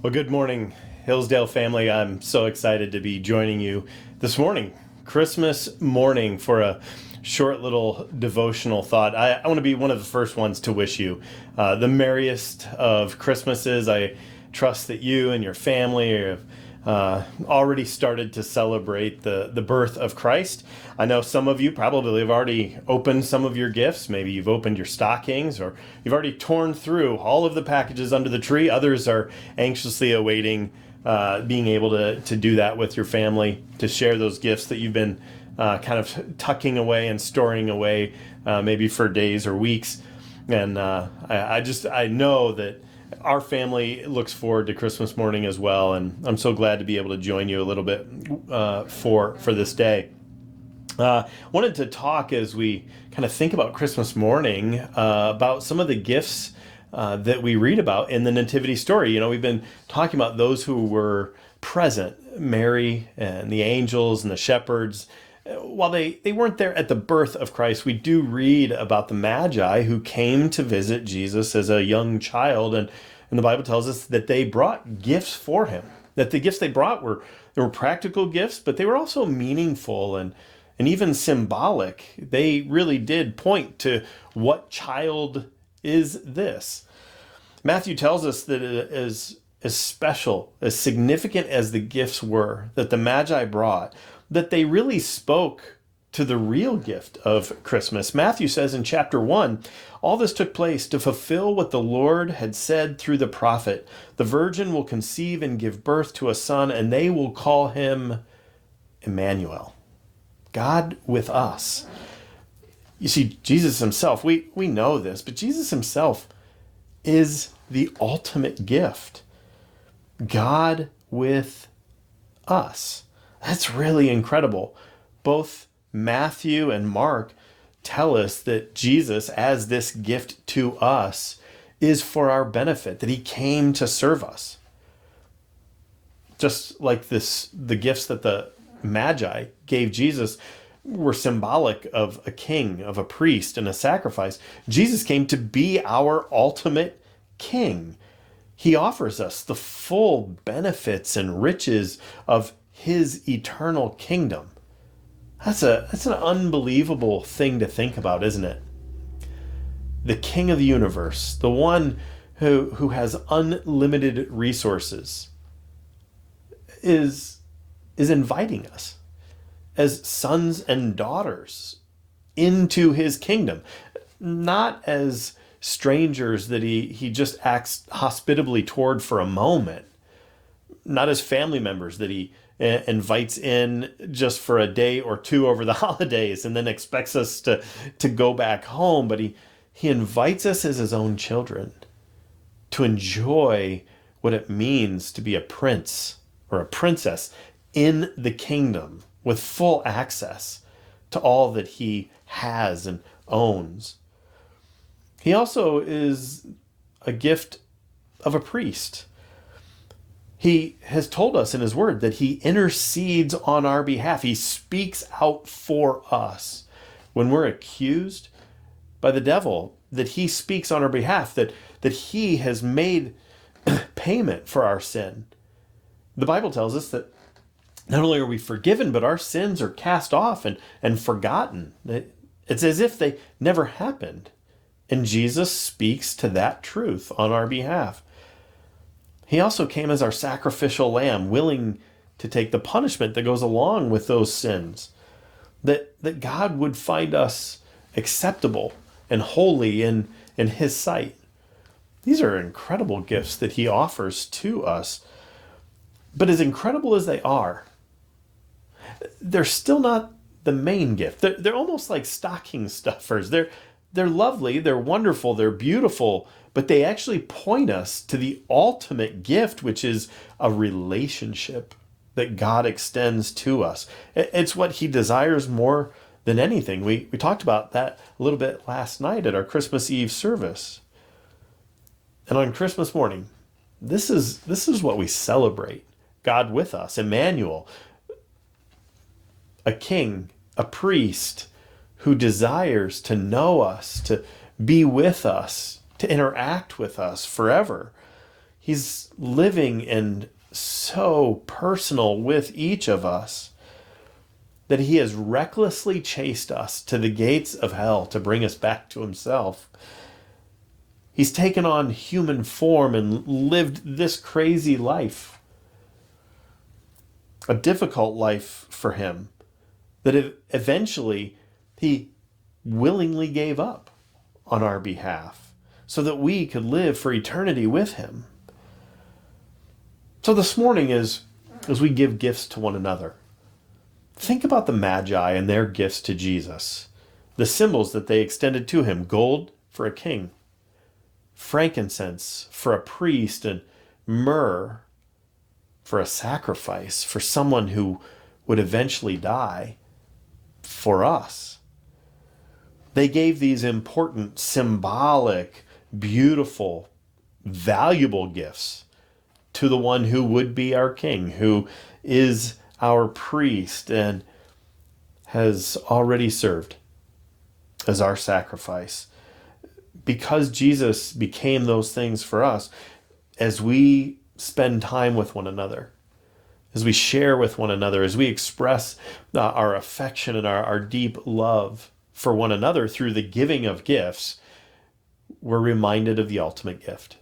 Well, good morning, Hillsdale family. I'm so excited to be joining you this morning, Christmas morning, for a short little devotional thought. I want to be one of the first ones to wish you the merriest of Christmases. I trust that you and your family have already started to celebrate the birth of Christ. I know some of you probably have already opened some of your gifts. Maybe you've opened your stockings, or you've already torn through all of the packages under the tree. Others are anxiously awaiting being able to do that with your family, to share those gifts that you've been kind of tucking away and storing away, maybe for days or weeks. And I know that our family looks forward to Christmas morning as well, and I'm so glad to be able to join you a little bit for this day. Wanted to talk, as we kind of think about Christmas morning, about some of the gifts that we read about in the Nativity story. You know, we've been talking about those who were present, Mary and the angels and the shepherds. While they weren't there at the birth of Christ, we do read about the Magi who came to visit Jesus as a young child, and the Bible tells us that they brought gifts for him. That the gifts they brought were practical gifts, but they were also meaningful and even symbolic. They really did point to what child is this. Matthew tells us that as special, as significant as the gifts were that the Magi brought, that they really spoke to the real gift of Christmas. Matthew says in chapter 1, all this took place to fulfill what the Lord had said through the prophet. The virgin will conceive and give birth to a son, and they will call him Emmanuel, God with us. You see, Jesus himself, we know this, but Jesus himself is the ultimate gift. God with us. That's really incredible. Both Matthew and Mark tell us that Jesus, as this gift to us, is for our benefit, that he came to serve us. Just like the gifts that the Magi gave Jesus were symbolic of a king, of a priest, and a sacrifice. Jesus came to be our ultimate king. He offers us the full benefits and riches of his eternal kingdom. That's an unbelievable thing to think about, isn't it? The King of the universe, the one who has unlimited resources, is inviting us as sons and daughters into his kingdom, not as strangers that he just acts hospitably toward for a moment, not as family members that he invites in just for a day or two over the holidays and then expects us to go back home, but he invites us as his own children to enjoy what it means to be a prince or a princess in the kingdom, with full access to all that he has and owns. He also is a gift of a priest. He has told us in his word that he intercedes on our behalf. He speaks out for us. When we're accused by the devil, that he speaks on our behalf, that he has made payment for our sin. The Bible tells us that not only are we forgiven, but our sins are cast off and forgotten. It's as if they never happened. And Jesus speaks to that truth on our behalf. He also came as our sacrificial lamb, willing to take the punishment that goes along with those sins, that God would find us acceptable and holy in his sight. These are incredible gifts that he offers to us. But as incredible as they are, they're still not the main gift. They're almost like stocking stuffers. They're lovely, they're wonderful, they're beautiful, but they actually point us to the ultimate gift, which is a relationship that God extends to us. It's what he desires more than anything. We talked about that a little bit last night at our Christmas Eve service. And on Christmas morning, this is what we celebrate. God with us, Emmanuel, a king, a priest who desires to know us, to be with us, to interact with us forever. He's living and so personal with each of us that he has recklessly chased us to the gates of hell to bring us back to himself. He's taken on human form and lived this crazy life, a difficult life for him that eventually he willingly gave up on our behalf so that we could live for eternity with him. So this morning, as we give gifts to one another, think about the Magi and their gifts to Jesus, the symbols that they extended to him: gold for a king, frankincense for a priest, and myrrh for a sacrifice, for someone who would eventually die for us. They gave these important, symbolic, beautiful, valuable gifts to the one who would be our king, who is our priest and has already served as our sacrifice. Because Jesus became those things for us, as we spend time with one another, as we share with one another, as we express our affection and our deep love for one another through the giving of gifts, we're reminded of the ultimate gift,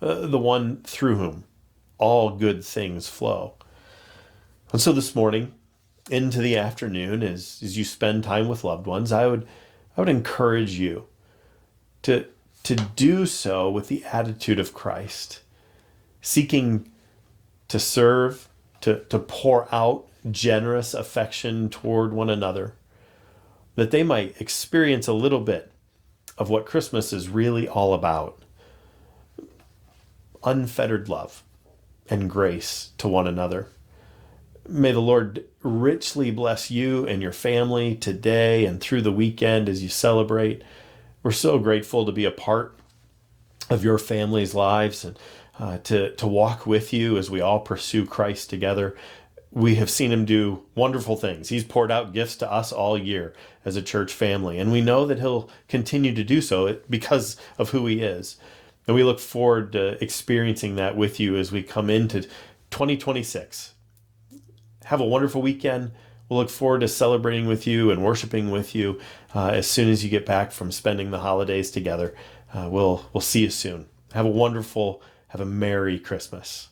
the one through whom all good things flow. And so this morning, into the afternoon, as you spend time with loved ones, I would encourage you to do so with the attitude of Christ, seeking to serve, to pour out generous affection toward one another, that they might experience a little bit of what Christmas is really all about: unfettered love and grace to one another. May the Lord richly bless you and your family today and through the weekend as you celebrate. We're so grateful to be a part of your family's lives and to walk with you as we all pursue Christ together. We have seen him do wonderful things. He's poured out gifts to us all year as a church family, and we know that he'll continue to do so because of who he is. And we look forward to experiencing that with you as we come into 2026. Have a wonderful weekend. We'll look forward to celebrating with you and worshiping with you as soon as you get back from spending the holidays together. We'll see you soon. Have a Merry Christmas.